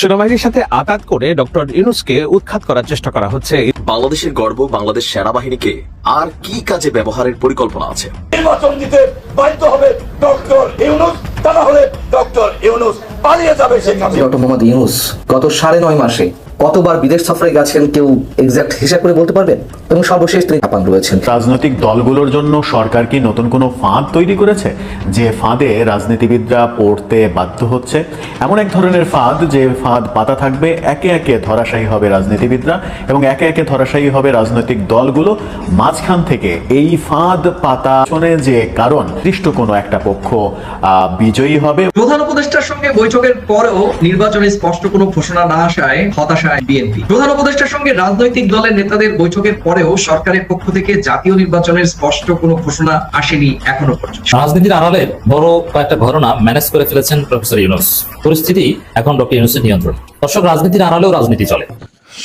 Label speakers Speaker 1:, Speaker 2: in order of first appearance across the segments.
Speaker 1: সেনাবাহিনীর সাথে আঘাত করে ডক্টর ইউনূসকে উৎখাত করার চেষ্টা করা হচ্ছে।
Speaker 2: বাংলাদেশের গর্ব বাংলাদেশ সেনাবাহিনীকে আর কি কাজে ব্যবহারের পরিকল্পনা আছে?
Speaker 3: নির্বাচন দিতে বাধ্য হবে ডক্টর ইউনূস, তা না হলে ডক্টর ইউনূস পালিয়ে যাবে সেখানে।
Speaker 4: ডক্টর মোহাম্মদ ইউনূস গত 9.5 মাসে কতবার বিদেশ সফরে গেছেন কেউ এক্সাক্ট হিসাব করে বলতে পারবেন? এবং সর্বশেষ তিনি জাপান রয়েছেন।
Speaker 5: রাজনৈতিক দলগুলোর জন্য সরকার কি নতুন কোনো ফাঁদ তৈরি করেছে, যে ফাঁদে রাজনীতিবিদরা পড়তে বাধ্য হচ্ছে? এমন এক ধরনের ফাঁদ, যে ফাঁদ পাতা থাকবে, একে একে ধরাশায়ী হবে রাজনীতিবিদরা এবং একে একে ধরাশায়ী হবে রাজনৈতিক দলগুলো। মাঝখান থেকে এই ফাঁদ পাতা শোনে যে কারণ নির্দিষ্ট কোনো একটা পক্ষ বিজয়ী হবে।
Speaker 6: প্রধান উপদেষ্টার সঙ্গে বৈঠকের পরেও নির্বাচনে স্পষ্ট কোনো ঘোষণা না আসায় হতাশায় বিএনপি। প্রধান উপদেষ্টার সঙ্গে রাজনৈতিক দলের নেতাদের বৈঠকের পরেও সরকারের পক্ষ থেকে জাতীয় নির্বাচনের স্পষ্ট কোনো ঘোষণা আসেনি এখনো পর্যন্ত।
Speaker 7: রাজনীতির আড়ালে বড় কয়েকটা ঘটনা ম্যানেজ করে ফেলেছেন প্রফেসর ইউনূস। পরিস্থিতি এখন ডক্টর ইউনূসের নিয়ন্ত্রণ। দর্শক, রাজনীতির আড়ালেও রাজনীতি চলে।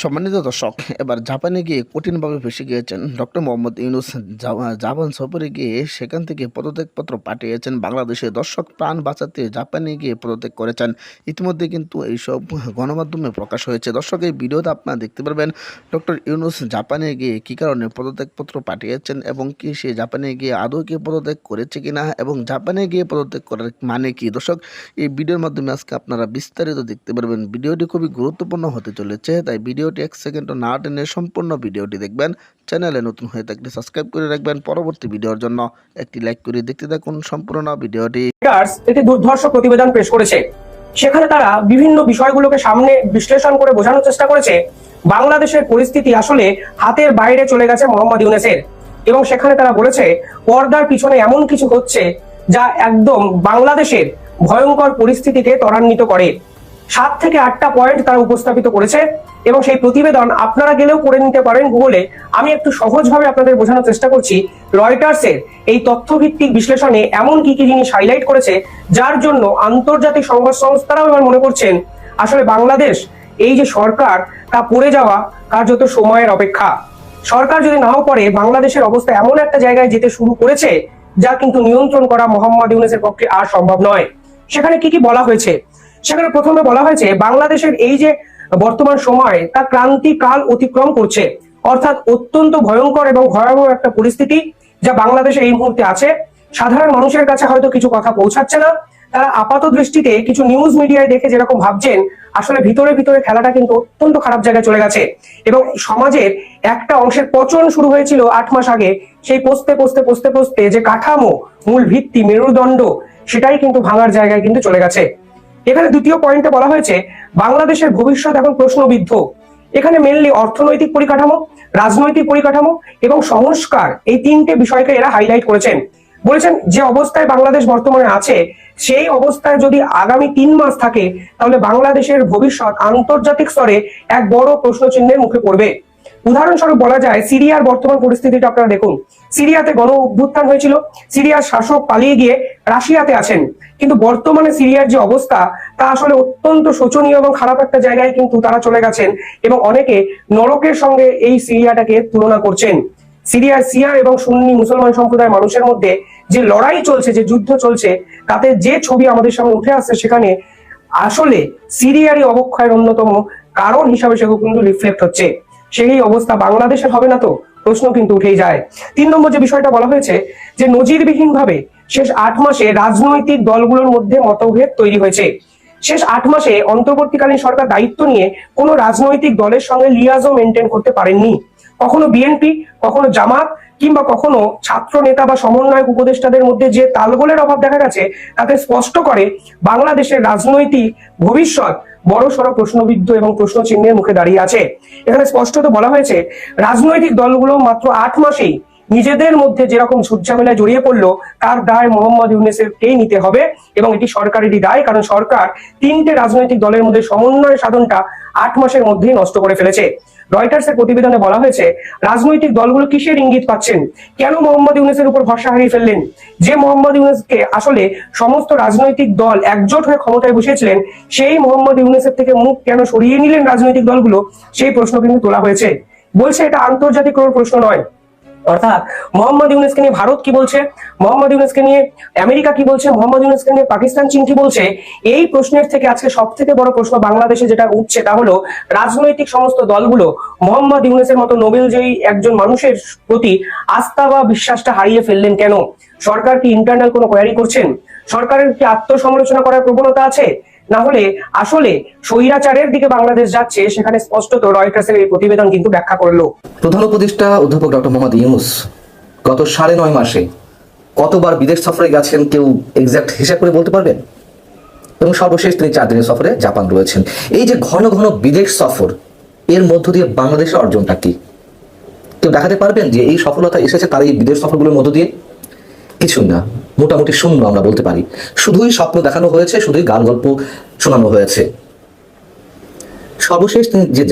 Speaker 8: সম্মানিত দর্শক, এবার জাপানে গিয়ে কঠিনভাবে ফেসে গিয়েছেন ডক্টর মোহাম্মদ ইউনূস। জাপান সফরে গিয়ে সেখান থেকে পদত্যাগপত্র পাঠিয়েছেন বাংলাদেশে। দর্শক, প্রাণ বাঁচাতে জাপানে গিয়ে পদত্যাগ করেছেন। ইতিমধ্যে কিন্তু এইসব গণমাধ্যমে প্রকাশ হয়েছে। দর্শক, এই ভিডিওতে আপনারা দেখতে পারবেন ডক্টর ইউনূস জাপানে গিয়ে কী কারণে পদত্যাগপত্র পাঠিয়েছেন এবং কি সে জাপানে গিয়ে আদৌ কি পদত্যাগ করেছে কিনা এবং জাপানে গিয়ে পদত্যাগ করার মানে কি। দর্শক, এই ভিডিওর মাধ্যমে আজকে আপনারা বিস্তারিত দেখতে পারবেন। ভিডিওটি খুবই গুরুত্বপূর্ণ হতে চলেছে, তাই ভিডিওটি 1 সেকেন্ডও না টেনে সম্পূর্ণ ভিডিওটি দেখবেন। চ্যানেলে নতুন হয়ে থাকলে সাবস্ক্রাইব করে রাখবেন। পরবর্তী ভিডিওর জন্য একটি লাইক করে দেখতে থাকুন সম্পূর্ণ ভিডিওটি।
Speaker 9: একটি দুর্ধর্ষ প্রতিবেদন পেশ করেছে। সেখানে তারা বিভিন্ন বিষয়গুলোকে সামনে বিশ্লেষণ করে বোঝানোর চেষ্টা করেছে বাংলাদেশের পরিস্থিতি আসলে হাতের বাইরে চলে গেছে মোহাম্মদ ইউনূসের। এবং সেখানে তারা বলেছে পর্দার পিছনে এমন কিছু হচ্ছে যা একদম বাংলাদেশের ভয়ঙ্কর পরিস্থিতিকে ত্বরান্বিত করে। 7 থেকে 8টা পয়েন্ট তারা উপস্থাপিত করেছে এবং সেই প্রতিবেদন আপনারা গেলেও করে নিতে পারেন গুগলে। আমি একটু সহজভাবে আপনাদের বোঝানোর চেষ্টা করছি। রয়টার্সের এই তথ্যভিত্তিক বিশ্লেষণে এমন কি কি জিনিস হাইলাইট করেছে যার জন্য আন্তর্জাতিক সংবাদ সংস্থারাও এবার মনে করছেন আসলে বাংলাদেশ এই যে সরকার তা পড়ে যাওয়া কার্যত সময়ের অপেক্ষা। সরকার যদি নাও পড়ে, বাংলাদেশের অবস্থা এমন একটা জায়গায় যেতে শুরু করেছে যা কিন্তু নিয়ন্ত্রণ করা মোহাম্মদ ইউনূসের পক্ষে আর সম্ভব নয়। সেখানে কি কি বলা হয়েছে? সেখানে প্রথমে বলা হয়েছে বাংলাদেশের এই যে বর্তমান সময় তা ক্রান্তিকাল অতিক্রম করছে, অর্থাৎ অত্যন্ত ভয়ঙ্কর এবং ভয়াবহ একটা পরিস্থিতি যা বাংলাদেশে এই মুহূর্তে আছে। সাধারণ মানুষের কাছে হয়তো কিছু কথা পৌঁছাচ্ছে না। তারা আপাত দৃষ্টিতে কিছু নিউজ মিডিয়ায় দেখে যেরকম ভাবছেন, আসলে ভিতরে ভিতরে খেলাটা কিন্তু অত্যন্ত খারাপ জায়গায় চলে গেছে এবং সমাজের একটা অংশের পচন শুরু হয়েছিল 8 মাস আগে। সেই পচতে পচতে পচতে পচতে যে কাঠামো, মূল ভিত্তি, মেরুদণ্ড, সেটাই কিন্তু ভাঙার জায়গায় কিন্তু চলে গেছে। এখানে দ্বিতীয় পয়েন্টে বলা হয়েছে বাংলাদেশের ভবিষ্যৎ এখন প্রশ্নবিদ্ধ। এখানে মেনলি অর্থনৈতিক পরিকাঠামো, রাজনৈতিক পরিকাঠামো এবং সংস্কার, এই 3টে বিষয়কে এরা হাইলাইট করেছেন। বলেছেন যে অবস্থায় বাংলাদেশ বর্তমানে আছে সেই অবস্থায় যদি আগামী 3 মাস থাকে তাহলে বাংলাদেশের ভবিষ্যৎ আন্তর্জাতিক স্তরে এক বড় প্রশ্নচিহ্নের মুখে পড়বে। উদাহরণস্বরূপ বলা যায় সিরিয়ার বর্তমান পরিস্থিতিটা আপনারা দেখুন। সিরিয়াতে গণ অভ্যুত্থান হয়েছিল, সিরিয়ার শাসক পালিয়ে গিয়ে রাশিয়াতে আছেন, কিন্তু বর্তমানে সিরিয়ার যে অবস্থা তা আসলে অত্যন্ত শোচনীয় এবং খারাপ একটা জায়গায় কিন্তু তারা চলে গেছেন এবং অনেকে নরকের সঙ্গে এই সিরিয়াটাকে তুলনা করছেন। সিরিয়ার শিয়া এবং সুন্নি মুসলমান সম্প্রদায়ের মানুষের মধ্যে যে লড়াই চলছে, যে যুদ্ধ চলছে, তাতে যে ছবি আমাদের সামনে উঠে আসছে সেখানে আসলে সিরিয়ারই অবক্ষয়ের অন্যতম কারণ হিসাবে সেগুলো কিন্তু রিফ্লেক্ট হচ্ছে। সেই অবস্থা বাংলাদেশের হবে না তো? প্রশ্ন কিন্তু উঠেই যায়। 3 নম্বর যে বিষয়টা বলা হয়েছে যে নজিরবিহীন ভাবে শেষ 8 মাসে রাজনৈতিক দলগুলোর মধ্যে মতভেদ তৈরি হয়েছে। শেষ 8 মাসে অন্তর্বর্তীকালীন সরকার দায়িত্ব নিয়ে কোনো রাজনৈতিক দলের সঙ্গে লিয়াজও মেনটেন করতে পারেননি। কখনো বিএনপি, কখনো জামাত কিংবা কখনো ছাত্র নেতা বা সমন্বয়ক উপদেষ্টাদের মধ্যে যে তালগোলের অভাব দেখা গেছে তাতে স্পষ্ট করে বাংলাদেশের রাজনৈতিক ভবিষ্যৎ বড়সড় প্রশ্নবিদ্ধ এবং প্রশ্নচিহ্নের মুখে দাঁড়িয়ে আছে। এখানে স্পষ্টত বলা হয়েছে রাজনৈতিক দলগুলো মাত্র 8 মাসেই নিজেদের মধ্যে যেরকম ঝুটঝামেলায় জড়িয়ে পড়লো তার দায় মোহাম্মদ ইউনূসকেই নিতে হবে এবং এটি সরকারেরই দায়, কারণ সরকার 3টে রাজনৈতিক দলের মধ্যে সমন্বয় সাধনটা 8 মাসের মধ্যেই নষ্ট করে ফেলেছে। রয়টার্সের প্রতিবেদনে বলা হয়েছে রাজনৈতিক দলগুলো কিসের ইঙ্গিত পাচ্ছেন, কেন মোহাম্মদ ইউনূসের উপর ভরসা হারিয়ে ফেললেন? যে মোহাম্মদ ইউনূসকে আসলে সমস্ত রাজনৈতিক দল একজোট হয়ে ক্ষমতায় বসিয়েছিলেন, সেই মোহাম্মদ ইউনূসের থেকে মুখ কেন সরিয়ে নিলেন রাজনৈতিক দলগুলো, সেই প্রশ্ন কিন্তু তোলা হয়েছে। বলছে এটা আন্তর্জাতিক কোনো প্রশ্ন নয়, অর্থাৎ মোহাম্মদ ইউনূসকে নিয়ে ভারত কি বলছে, মোহাম্মদ ইউনূসকে নিয়ে আমেরিকা কি বলছে, মোহাম্মদ ইউনূসকে নিয়ে পাকিস্তান, চীন কি বলছে, এই প্রশ্নের থেকে আজকে সব থেকে বড় প্রশ্ন বাংলাদেশে যেটা উঠছে তা হলো রাজনৈতিক সমস্ত দলগুলো মোহাম্মদ ইউনূসের মতো নোবেলজয়ী একজন মানুষের প্রতি আস্থা বা বিশ্বাসটা হারিয়ে ফেললেন কেন? সরকার কি ইন্টারনাল কোনো কোয়ারি করছেন? সরকারের কি আত্মসমালোচনা করার প্রবণতা আছে? না হলে আসলে স্বৈরাচারের দিকে বাংলাদেশ যাচ্ছে, সেখানে স্পষ্টত রয়টার্সের এই প্রতিবেদন কিন্তু ব্যাখ্যা করলো।
Speaker 4: প্রধান উপদেষ্টা অধ্যাপক ডক্টর মোহাম্মদ ইউনূস গত 9.5 মাসে কতবার বিদেশ সফরে গেছেন কেউ এক্সাক্ট হিসাব করে বলতে পারবেন? এবং সর্বশেষ তিনি 4 দিনের সফরে জাপান রয়েছেন। এই যে ঘন ঘন বিদেশ সফর, এর মধ্য দিয়ে বাংলাদেশের অর্জনটা কি কেউ দেখাতে পারবেন যে এই সফলতা এসেছে তার এই বিদেশ সফরগুলোর মধ্য দিয়ে? কিছুই না, মোটামুটি শূন্য আমরা বলতে পারি। শুধুই স্বপ্ন দেখানো হয়েছে, শুধুই গান গল্প শোনানো হয়েছে। সর্বশেষ তিনি যে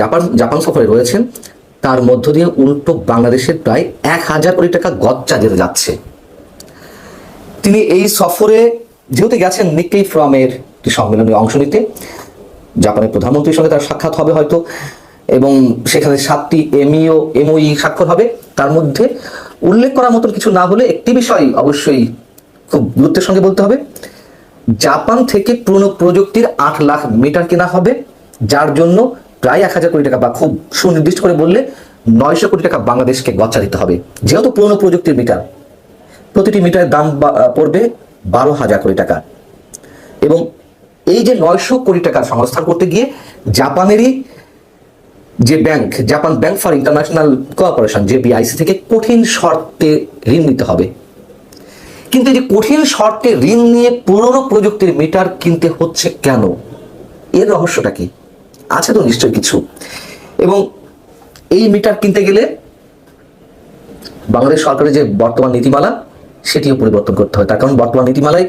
Speaker 4: জাপান সফরে রয়েছেন তার মধ্য দিয়ে উল্টো বাংলাদেশের প্রায় 1000 কোটি টাকা গচ্চা যেতে যাচ্ছে। তিনি এই সফরে যেহেতু গেছেন নিক্কেই ফোরামের একটি সম্মেলনে অংশ নিতে, জাপানের প্রধানমন্ত্রীর সঙ্গে তার সাক্ষাৎ হবে হয়তো, এবং সেখানে 7টি এমওই স্বাক্ষর হবে। তার মধ্যে উল্লেখ করার মতো কিছু না হলে একটি বিষয় অবশ্যই খুব গুরুত্বের সঙ্গে বলতে হবে, জাপান থেকে পুরনো প্রযুক্তির 8 লাখ মিটার কেনা হবে, যার জন্য প্রায় 1000 কোটি টাকা, বা খুব সুনির্দিষ্ট করে বললে 900 কোটি টাকা বাংলাদেশকে গচ্চা দিতে হবে। যেহেতু পুরনো প্রযুক্তির মিটার, প্রতিটি মিটারের দাম পড়বে 12,000 কোটি টাকা। এবং এই যে 900 কোটি টাকা সংস্থান করতে গিয়ে জাপানেরই যে bank, Japan bank for international cooperation JBIC থেকে কঠিন শর্তে ঋণ নিতে হবে। কিন্তু এই যে কঠিন শর্তে ঋণ নিয়ে পুরনো প্রযুক্তির মিটার কিনতে হচ্ছে কেন? এর রহস্যটা কি? আছে তো নিশ্চয়ই কিছু। এবং এই মিটার কিনতে গেলে বাংলাদেশ সরকারের যে বর্তমান নীতিমালা সেটিও পরিবর্তন করতে হয়। তার কারণ বর্তমান নীতিমালায়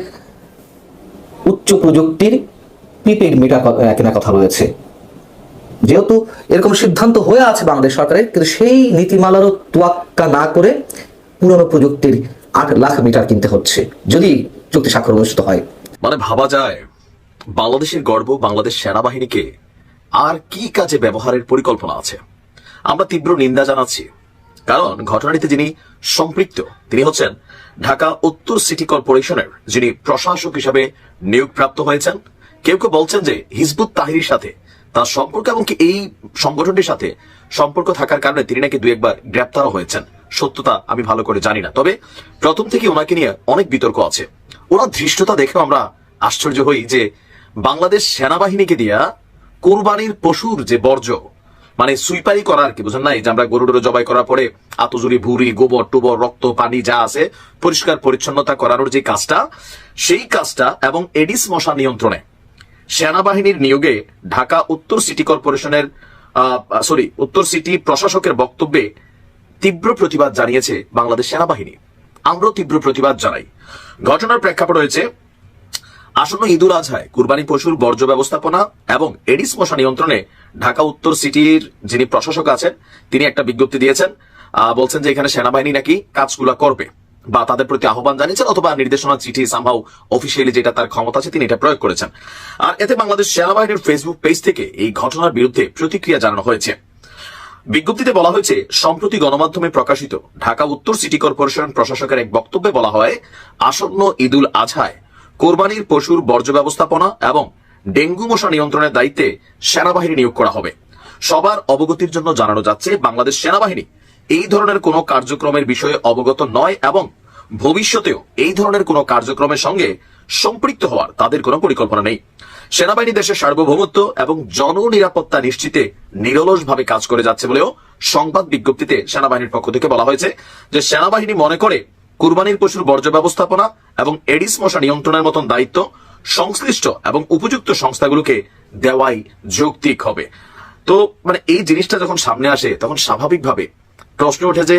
Speaker 4: উচ্চ প্রযুক্তির প্রিপেইড মিটার কেনার কথা রয়েছে। যেহেতু এরকম সিদ্ধান্ত হয়ে আছে বাংলাদেশ সরকারের, কিন্তু সেই নীতিমালারও তোয়াক্কা না করে পুরনো প্রযুক্তির 8 লাখ মিটার কিনতে হচ্ছে যদি চুক্তি স্বাক্ষর অনুষ্ঠিত হয়।
Speaker 2: মানে ভাবা যায় বাংলাদেশের গর্ব বাংলাদেশ সেনাবাহিনীকে আর কি কাজে ব্যবহারের পরিকল্পনা আছে। আমরা তীব্র নিন্দা জানাচ্ছি, কারণ ঘটনাটিতে যিনি সম্পৃক্ত তিনি হচ্ছেন ঢাকা উত্তর সিটি কর্পোরেশনের যিনি প্রশাসক হিসাবে নিয়োগপ্রাপ্ত হয়েছেন। কেউ কেউ বলছেন যে হিজবুত তাহরির সাথে তার সম্পর্ক, এবং কি এই সংগঠনটির সাথে সম্পর্ক থাকার কারণে তিনি নাকি 2 একবার গ্রেপ্তারও হয়েছেন। সত্যতা আমি ভালো করে জানি না, তবে প্রথম থেকে ওনাকে নিয়ে অনেক বিতর্ক আছে। ওনার ধৃষ্টতা দেখেও আমরা আশ্চর্য হই যে বাংলাদেশ সেনাবাহিনীকে দিয়া কোরবানির পশুর যে বর্জ্য, মানে সুইপারি করার কি বুঝেন নাই, যে আমরা গরুডোর জবাই করার পরে আতজুরি ভুড়ি গোবর টোবর রক্ত পানি যা আছে পরিষ্কার পরিচ্ছন্নতা করানোর যে কাজটা, সেই কাজটা এবং এডিস মশা নিয়ন্ত্রণে সেনাবাহিনীর নিয়োগে ঢাকা উত্তর সিটি কর্পোরেশনের উত্তর সিটি প্রশাসকের বক্তব্যে তীব্র প্রতিবাদ জানিয়েছে বাংলাদেশ সেনাবাহিনী। আমরাও তীব্র প্রতিবাদ জানাই। ঘটনার প্রেক্ষাপট রয়েছে আসন্ন ঈদুল আজহায় কুরবানি পশুর বর্জ্য ব্যবস্থাপনা এবং এডিস মশা নিয়ন্ত্রণে ঢাকা উত্তর সিটির যিনি প্রশাসক আছেন তিনি একটা বিজ্ঞপ্তি দিয়েছেন। বলছেন যে এখানে সেনাবাহিনী নাকি কাজগুলা করবে বা তাদের প্রতি আহ্বান জানিয়েছেন, অথবা নির্দেশনা চিঠি সামহাউ অফিসিয়ালি যেটা তার ক্ষমতা আছে তিনি এটা প্রয়োগ করেছেন। আর এতে বাংলাদেশ সেনাবাহিনীর ফেসবুক পেজ থেকে এই ঘটনার বিরুদ্ধে প্রতিক্রিয়া জানানো হয়েছে। বিজ্ঞপ্তিতে বলা হয়েছে, সম্প্রতি গণমাধ্যমে প্রকাশিত ঢাকা উত্তর সিটি কর্পোরেশন প্রশাসকের এক বক্তব্যে বলা হয়, আসন্ন ঈদুল আজহায় কোরবানির পশুর বর্জ্য ব্যবস্থাপনা এবং ডেঙ্গু মশা নিয়ন্ত্রণের দায়িত্বে সেনাবাহিনী নিয়োগ করা হবে। সবার অবগতির জন্য জানানো যাচ্ছে, বাংলাদেশ সেনাবাহিনী এই ধরনের কোনো কার্যক্রমের বিষয়ে অবগত নয় এবং ভবিষ্যতেও এই ধরনের কোনো কার্যক্রমের সঙ্গে সম্পৃক্ত হওয়ার তাদের কোনো পরিকল্পনা নেই। সেনাবাহিনী দেশের সার্বভৌমত্ব এবং জননিরাপত্তা নিশ্চিতে নিরলসভাবে কাজ করে যাচ্ছে বলেও সংবাদ বিজ্ঞপ্তিতে সেনাবাহিনীর পক্ষ থেকে বলা হয়েছে যে সেনাবাহিনী মনে করে কুরবানির পশুর বর্জ্য ব্যবস্থাপনা এবং এডিস মশা নিয়ন্ত্রণের মতন দায়িত্ব সংশ্লিষ্ট এবং উপযুক্ত সংস্থাগুলোকে দেওয়াই যৌক্তিক হবে। তো মানে এই জিনিসটা যখন সামনে আসে তখন স্বাভাবিকভাবে প্রশ্ন ওঠে যে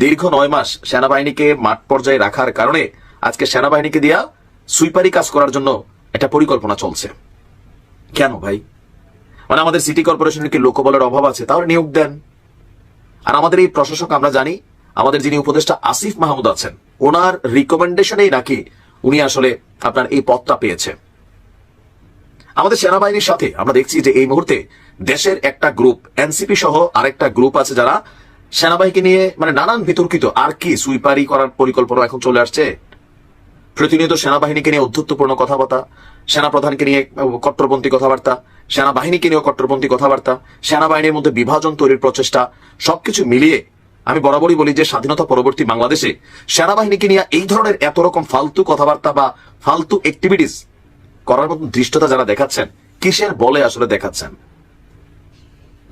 Speaker 2: দীর্ঘ 9 মাস সেনাবাহিনীকে মাঠ পর্যায়ে রাখার কারণে আজকে সেনাবাহিনীকে দিয়া সুইপারি কাজ করার জন্য একটা পরিকল্পনা চলছে কেন ভাই? মানে আমাদের সিটি কর্পোরেশনের কি লোকবলের অভাব আছে? তাহলে নিয়োগ দেন। আর আমাদের এই প্রশাসক আমরা জানি, আমাদের যিনি উপদেষ্টা আসিফ মাহমুদ আছেন ওনার রিকমেন্ডেশনেই নাকি উনি আসলে আপনার এই পদটা পেয়েছে। আমাদের সেনাবাহিনীর সাথে আমরা দেখছি যে এই মুহূর্তে দেশের একটা গ্রুপ এনসিপি সহ আরেকটা গ্রুপ আছে যারা সেনাবাহিনীকে নিয়ে মানে নানান বিতর্কিত আর কি সুইপারি করার পরিকল্পনা এখন চলে আসছে। প্রতিনিয়ত সেনাবাহিনীকে নিয়ে অধ্যত্বপূর্ণ কথাবার্তা, সেনাপ্রধানকে নিয়ে কট্টরপন্থী কথাবার্তা, সেনাবাহিনীকে নিয়েও কট্টরপন্থী কথাবার্তা, সেনাবাহিনীর মধ্যে বিভাজন তৈরির প্রচেষ্টা, সবকিছু মিলিয়ে আমি বরাবরই বলি যে স্বাধীনতা পরবর্তী বাংলাদেশে সেনাবাহিনীকে নিয়ে এই ধরনের এত রকম ফালতু কথাবার্তা বা ফালতু অ্যাক্টিভিটিস করার মতো দৃষ্টতা যারা দেখাচ্ছেন, কিসের বলে আসলে দেখাচ্ছেন?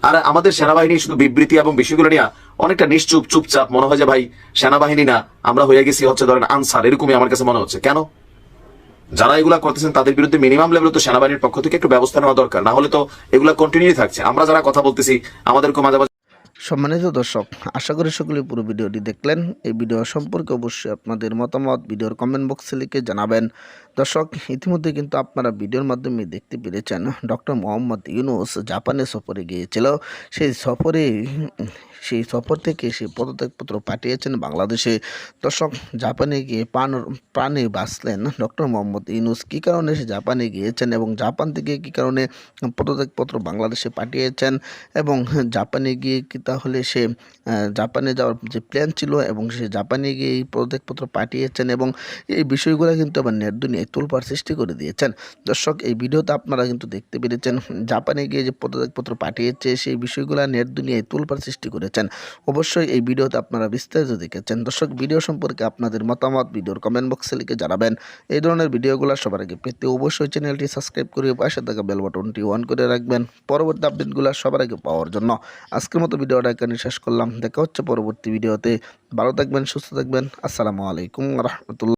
Speaker 2: আর আমাদের সেনাবাহিনী শুধু বিবৃতি এবং বিষয়গুলো নিয়ে অনেকটা নিশ্চুপ চুপচাপ, মনে হয় যে ভাই সেনাবাহিনী না, আমরা হয়ে গেছি হচ্ছে ধরেন আনসার, এরকমই আমার কাছে মনে হচ্ছে। কেন? যারা এগুলা করতেছেন তাদের বিরুদ্ধে মিনিমাম লেভেলে তো সেনাবাহিনীর পক্ষ থেকে একটু ব্যবস্থা নেওয়া দরকার, না হলে তো এগুলা কন্টিনিউ থাকছে। আমরা যারা কথা বলতেছি আমাদেরকে মাঝে মাঝে।
Speaker 8: সম্মানিত দর্শক, আশা করি সকলে পুরো ভিডিওটি দেখলেন। এই ভিডিও সম্পর্কে অবশ্যই আপনাদের মতামত ভিডিওর কমেন্ট বক্সে লিখে জানাবেন। দর্শক, ইতিমধ্যে কিন্তু আপনারা ভিডিওর মাধ্যমে দেখতে পেরেছেন ডক্টর মোহাম্মদ ইউনূস জাপানে সফরে গিয়েছিল। সেই সফর থেকে সে পদত্যাগপত্র পাঠিয়েছেন বাংলাদেশে। দর্শক, জাপানে গিয়ে প্রাণে বাঁচলেন ডক্টর মোহাম্মদ ইউনূস। কী কারণে সে জাপানে গিয়েছেন এবং জাপান থেকে কী কারণে পদত্যাগপত্র বাংলাদেশে পাঠিয়েছেন, এবং জাপানে গিয়ে কি তাহলে সে জাপানে যাওয়ার যে প্ল্যান ছিল এবং সে জাপানে গিয়ে এই পদত্যাগপত্র পাঠিয়েছেন, এবং এই বিষয়গুলো কিন্তু আবার নেট দুনিয়ায় তোলপাড় সৃষ্টি করে দিয়েছেন। দর্শক, এই ভিডিওতে আপনারা কিন্তু দেখতে পেরেছেন জাপানে গিয়ে যে পদত্যাগপত্র পাঠিয়েছে সেই বিষয়গুলো নেট দুনিয়ায় তোলপাড় সৃষ্টি করেছেন। অবশ্যই এই ভিডিওতে আপনারা বিস্তারিত দেখেছেন। দর্শক, ভিডিও সম্পর্কে আপনাদের মতামত ভিডিওর কমেন্ট বক্সে লিখে জানাবেন। এই ধরনের ভিডিওগুলো সবার আগে পেতে অবশ্যই চ্যানেলটি সাবস্ক্রাইব করে পাশে থাকা বেল বাটনটি অন করে রাখবেন পরবর্তী আপডেটগুলো সবার আগে পাওয়ার জন্য। আজকের মতো ভিডিওটা এখানে শেষ করলাম। দেখা হচ্ছে পরবর্তী ভিডিওতে। ভালো থাকবেন, সুস্থ থাকবেন। আসসালামু আলাইকুম রাহমাতুল্লাহ।